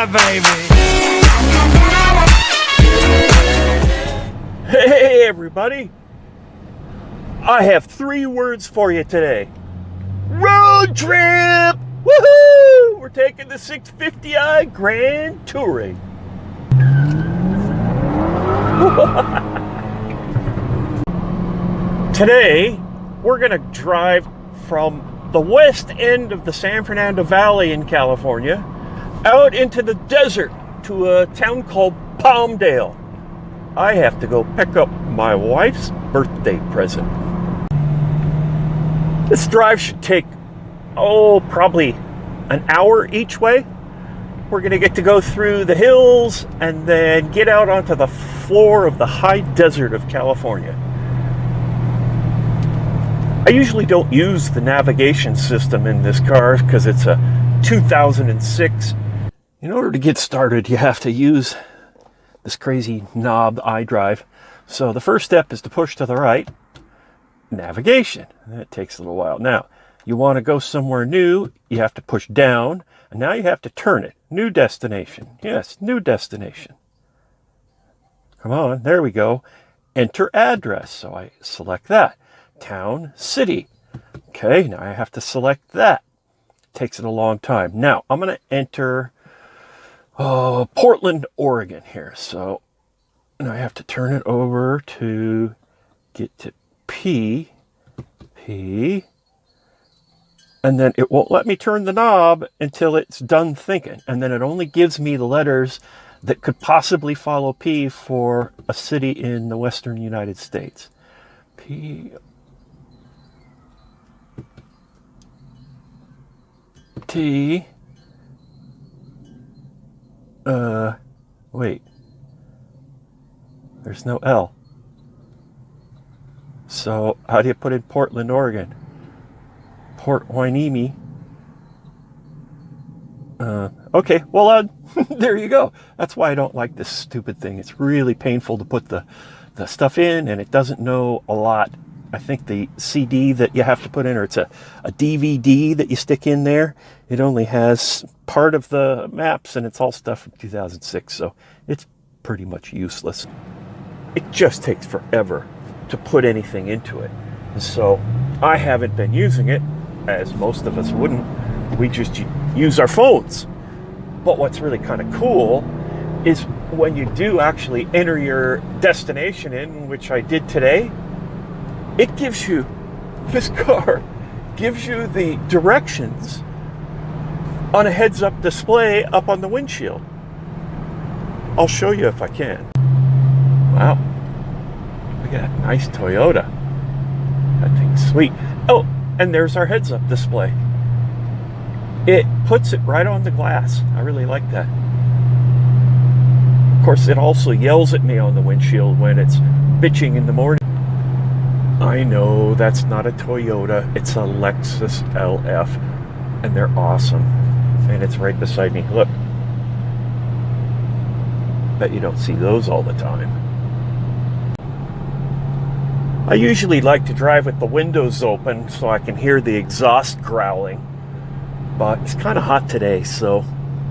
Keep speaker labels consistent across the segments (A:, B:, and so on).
A: baby.
B: Hey, everybody. I have 3 words for you today. Road trip! Woohoo! We're taking the 650i Grand Touring. Today, we're going to drive from the west end of the San Fernando Valley in California out into the desert to a town called Palmdale. I have to go pick up my wife's birthday present. This drive should take, probably an hour each way. We're going to get to go through the hills and then get out onto the floor of the high desert of California. I usually don't use the navigation system in this car because it's a 2006. In order to get started, you have to use this crazy knob iDrive. So the first step is to push to the right, navigation. That takes a little while. Now, you want to go somewhere new, you have to push down, and now you have to turn it. New destination. Yes, new destination. Come on, there we go. Enter address. So I select that. Town, city. Okay, now I have to select that. Takes it a long time. Now, I'm going to enter Portland, Oregon here. So now I have to turn it over to get to P, and then it won't let me turn the knob until it's done thinking. And then it only gives me the letters that could possibly follow P for a city in the western United States. P, T, wait, there's no L. So how do you put in Portland, Oregon? Port Hueneme. Okay, well, there you go. That's why I don't like this stupid thing. It's really painful to put the stuff in, and it doesn't know a lot. I think the CD that you have to put in, or it's a DVD that you stick in there, it only has part of the maps, and it's all stuff from 2006, so it's pretty much useless. It just takes forever to put anything into it. And so I haven't been using it, as most of us wouldn't. We just use our phones. But what's really kind of cool is when you do actually enter your destination in, which I did today, it gives you, this car gives you the directions on a heads-up display up on the windshield. I'll show you if I can. Wow. Look at that nice Toyota. That thing's sweet. Oh, and there's our heads-up display. It puts it right on the glass. I really like that. Of course, it also yells at me on the windshield when it's bitching in the morning. I know that's not a Toyota. It's a Lexus LF, and they're awesome. And it's right beside me. Look. Bet you don't see those all the time. I usually like to drive with the windows open so I can hear the exhaust growling. But it's kind of hot today, so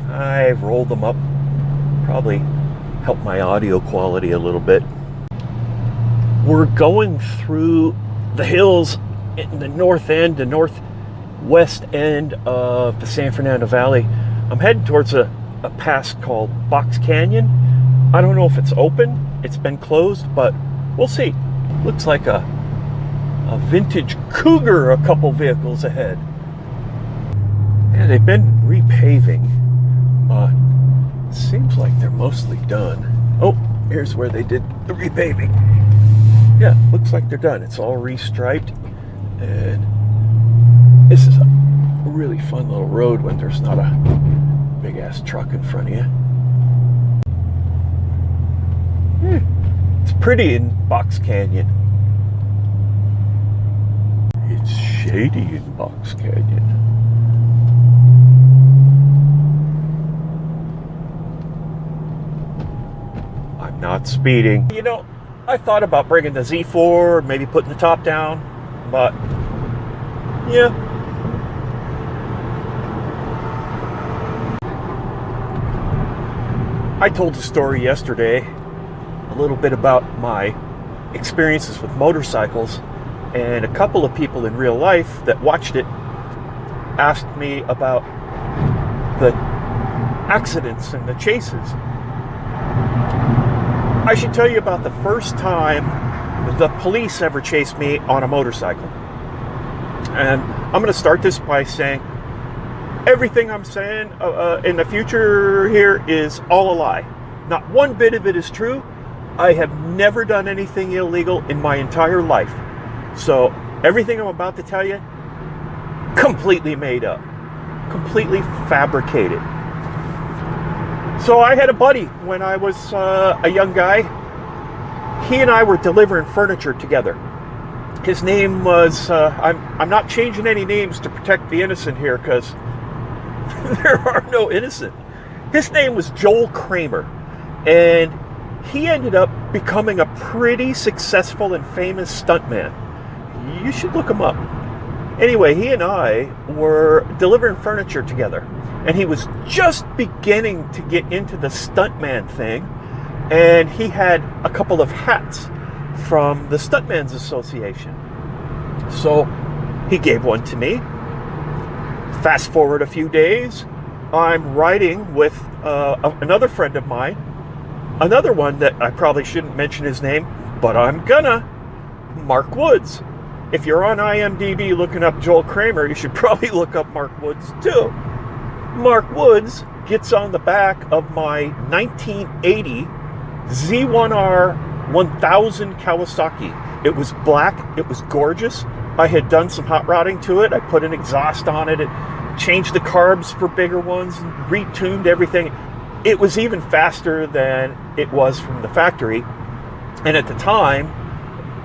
B: I've rolled them up. Probably help my audio quality a little bit. We're going through the hills in the north end, the northwest end of the San Fernando Valley. I'm heading towards a pass called Box Canyon. I don't know if it's open. It's been closed, but we'll see. Looks like a vintage Cougar a couple vehicles ahead. Yeah, they've been repaving, but seems like they're mostly done. Oh, here's where they did the repaving. Yeah, looks like they're done. It's all restriped, and this is a really fun little road when there's not a big-ass truck in front of you. It's pretty in Box Canyon. It's shady in Box Canyon. I'm not speeding. You know, I thought about bringing the Z4, maybe putting the top down, but yeah. I told a story yesterday, a little bit about my experiences with motorcycles, and a couple of people in real life that watched it asked me about the accidents and the chases. I should tell you about the first time the police ever chased me on a motorcycle. And I'm going to start this by saying everything I'm saying in the future here is all a lie. Not one bit of it is true. I have never done anything illegal in my entire life. So everything I'm about to tell you, completely made up, completely fabricated. So I had a buddy when I was a young guy. He and I were delivering furniture together. His name was, I'm not changing any names to protect the innocent here, because there are no innocent. His name was Joel Kramer, and he ended up becoming a pretty successful and famous stuntman. You should look him up. Anyway, he and I were delivering furniture together, and he was just beginning to get into the stuntman thing, and he had a couple of hats from the Stuntmen's Association. So he gave one to me. Fast forward a few days, I'm riding with another friend of mine, another one that I probably shouldn't mention his name, but I'm gonna, Mark Woods. If you're on IMDb looking up Joel Kramer, you should probably look up Mark Woods too. Mark Woods gets on the back of my 1980 Z1R 1000 Kawasaki. It was black, it was gorgeous. I had done some hot rodding to it. I put an exhaust on it, changed the carbs for bigger ones, and retuned everything. It was even faster than it was from the factory. And at the time,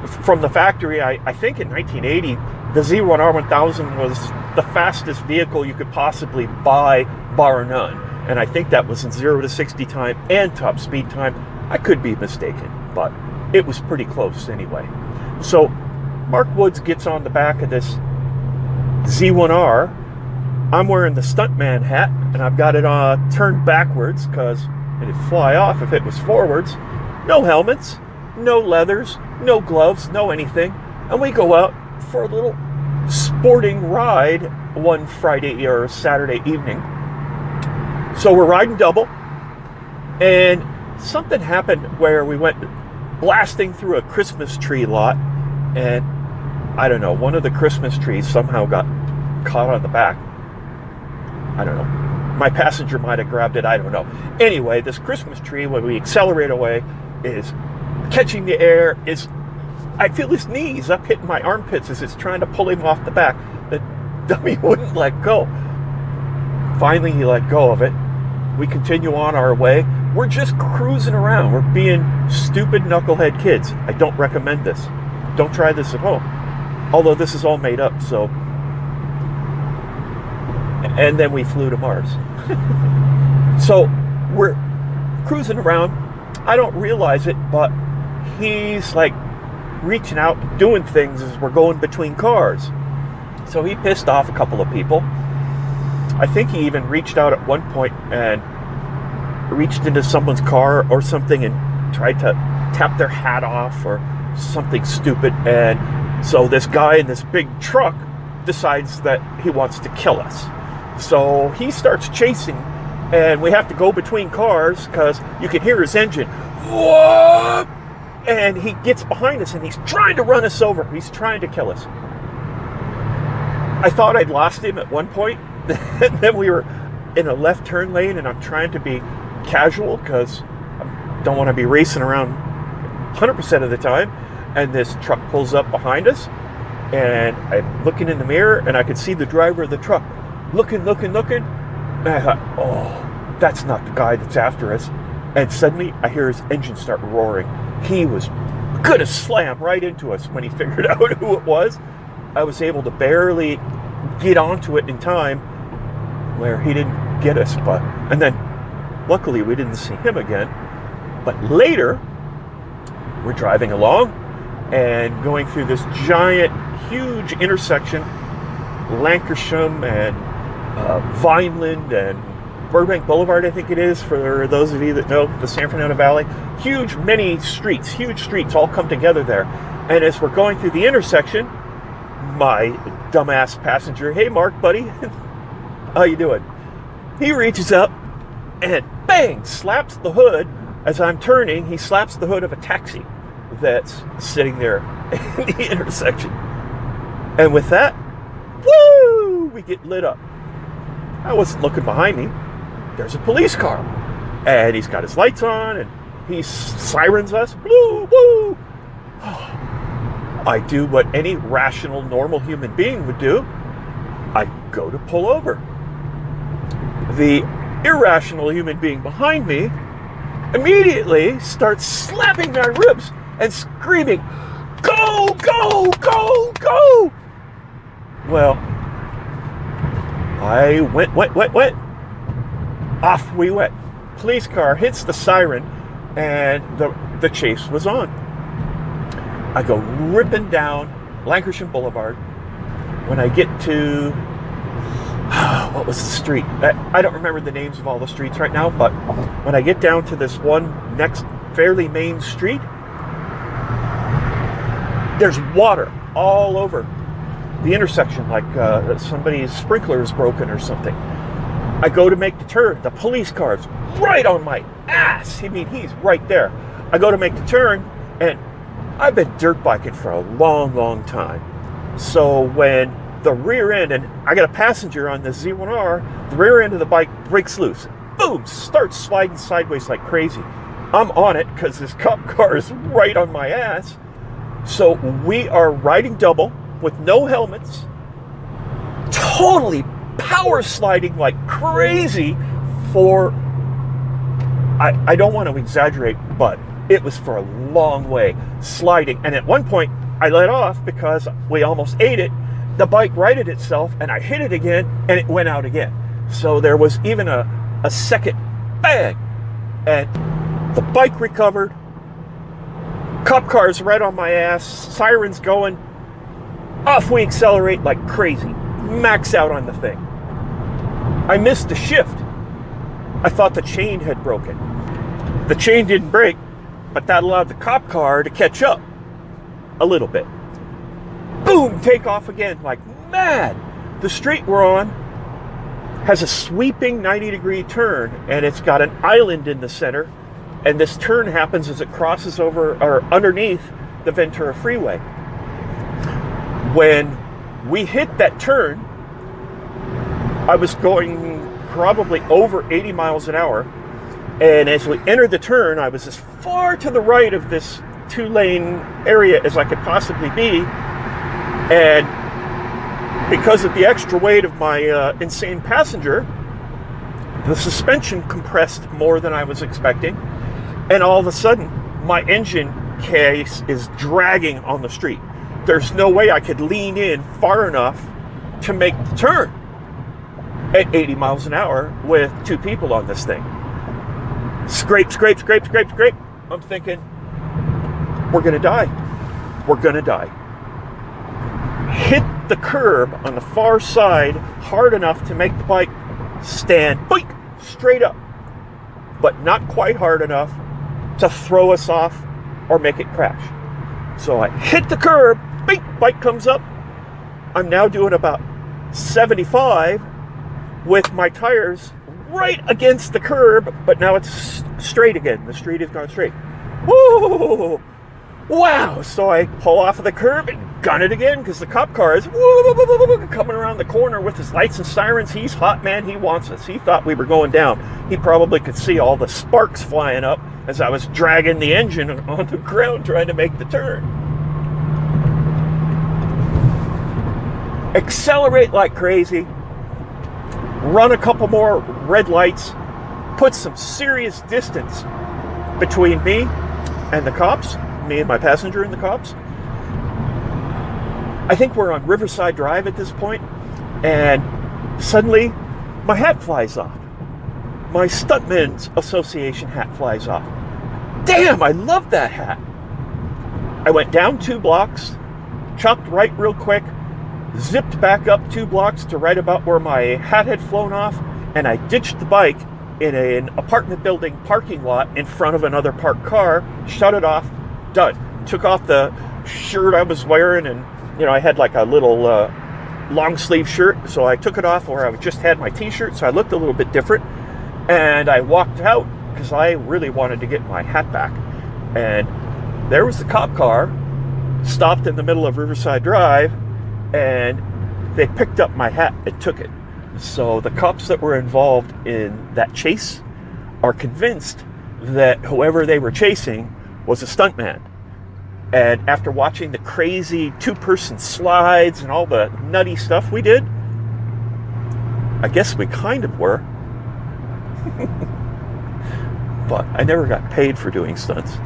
B: from the factory, I think in 1980, the Z1R 1000 was the fastest vehicle you could possibly buy, bar none. And I think that was in 0 to 60 time and top speed time. I could be mistaken, but it was pretty close anyway. So Mark Woods gets on the back of this Z1R. I'm wearing the stuntman hat, and I've got it turned backwards because it'd fly off if it was forwards. No helmets, no leathers, no gloves, no anything. And we go out for a little sporting ride one Friday or Saturday evening. So we're riding double, and something happened where we went blasting through a Christmas tree lot, and I don't know, one of the Christmas trees somehow got caught on the back. I don't know. My passenger might have grabbed it. I don't know. Anyway, this Christmas tree, when we accelerate away, is catching the air. I feel his knees up hitting my armpits as it's trying to pull him off the back. The dummy wouldn't let go. Finally, he let go of it. We continue on our way. We're just cruising around. We're being stupid knucklehead kids. I don't recommend this. Don't try this at home. Although this is all made up, so. And then we flew to Mars. So we're cruising around. I don't realize it, but he's like reaching out, doing things as we're going between cars. So he pissed off a couple of people. I think he even reached out at one point and reached into someone's car or something and tried to tap their hat off or something stupid. And so this guy in this big truck decides that he wants to kill us. So he starts chasing, and we have to go between cars because you can hear his engine. Whoa! And he gets behind us, and he's trying to run us over. He's trying to kill us. I thought I'd lost him at one point. And then we were in a left turn lane, and I'm trying to be casual because I don't want to be racing around 100% of the time. And this truck pulls up behind us, and I'm looking in the mirror, and I could see the driver of the truck looking. And I thought, oh, that's not the guy that's after us. And suddenly I hear his engine start roaring. He was gonna slam right into us. When he figured out who it was, I was able to barely get onto it in time where he didn't get us. And then luckily we didn't see him again. But later we're driving along and going through this giant, huge intersection, Lancashire and Vineland and Burbank Boulevard, I think it is, for those of you that know the San Fernando Valley. Huge streets all come together there. And as we're going through the intersection, my dumbass passenger, hey Mark, buddy, how you doing? He reaches up and bang, slaps the hood. As I'm turning, he slaps the hood of a taxi that's sitting there in the intersection. And with that, woo, we get lit up. I wasn't looking behind me. There's a police car. And he's got his lights on and he sirens us. Woo, woo. I do what any rational, normal human being would do. I go to pull over. The irrational human being behind me immediately starts slapping my ribs and screaming, "Go, go, go, go!" Well, I went. Off we went. Police car hits the siren, and the chase was on. I go ripping down Lancashire Boulevard. When I get to, what was the street? I don't remember the names of all the streets right now, but when I get down to this one next fairly main street, there's water all over the intersection, like somebody's sprinkler is broken or something. I go to make the turn. The police car's right on my ass. I mean, he's right there. I go to make the turn, and I've been dirt biking for a long, long time. So when the rear end, and I got a passenger on this Z1R, the rear end of the bike breaks loose. Boom, starts sliding sideways like crazy. I'm on it because this cop car is right on my ass. So we are riding double with no helmets, totally power sliding like crazy for, I don't want to exaggerate, but it was for a long way sliding. And at one point I let off because we almost ate it. The bike righted itself and I hit it again and it went out again. So there was even a second bang, and the bike recovered. Cop car's right on my ass, sirens going. Off we accelerate like crazy, max out on the thing. I missed the shift. I thought the chain had broken. The chain didn't break, but that allowed the cop car to catch up a little bit. Boom, take off again like mad. The street we're on has a sweeping 90-degree turn, and it's got an island in the center, and this turn happens as it crosses over or underneath the Ventura Freeway. When we hit that turn, I was going probably over 80 miles an hour, and as we entered the turn, I was as far to the right of this two-lane area as I could possibly be. And because of the extra weight of my insane passenger, the suspension compressed more than I was expecting. And all of a sudden, my engine case is dragging on the street. There's no way I could lean in far enough to make the turn at 80 miles an hour with two people on this thing. Scrape, scrape, scrape, scrape, scrape. I'm thinking, we're going to die. We're going to die. Hit the curb on the far side hard enough to make the bike stand boink, straight up, but not quite hard enough to throw us off or make it crash. So I hit the curb, bink, bike comes up. I'm now doing about 75 with my tires right against the curb, but now it's straight again. The street has gone straight. Woo! Wow! So I pull off of the curb and gun it again because the cop car is coming around the corner with his lights and sirens. He's hot, man. He wants us. He thought we were going down. He probably could see all the sparks flying up as I was dragging the engine on the ground trying to make the turn. Accelerate like crazy. Run a couple more red lights. Put some serious distance between me and the cops. Me and my passenger and the cops. I think we're on Riverside Drive at this point, and suddenly my hat flies off. My Stuntmen's Association hat flies off. Damn, I love that hat. I went down 2 blocks, chopped right real quick, zipped back up 2 blocks to right about where my hat had flown off, and I ditched the bike in an apartment building parking lot in front of another parked car, shut it off, done. Took off the shirt I was wearing, and I had like a little long sleeve shirt, so I took it off where I just had my t-shirt, so I looked a little bit different, and I walked out because I really wanted to get my hat back. And there was the cop car stopped in the middle of Riverside Drive, and they picked up my hat and took it. So the cops that were involved in that chase are convinced that whoever they were chasing was a stuntman. And after watching the crazy two-person slides and all the nutty stuff we did, I guess we kind of were. But I never got paid for doing stunts.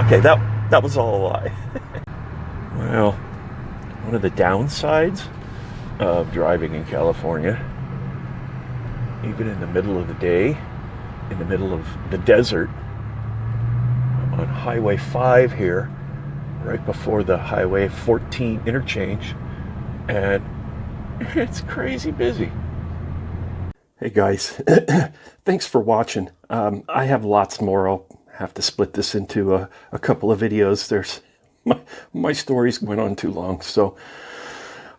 B: Okay, that was all a lie. Well, one of the downsides of driving in California, even in the middle of the day, in the middle of the desert, on Highway 5 here, right before the Highway 14 interchange, and it's crazy busy. Hey guys, thanks for watching. I have lots more. I'll have to split this into a couple of videos. There's my stories went on too long, so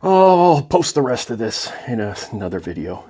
B: I'll post the rest of this in another video.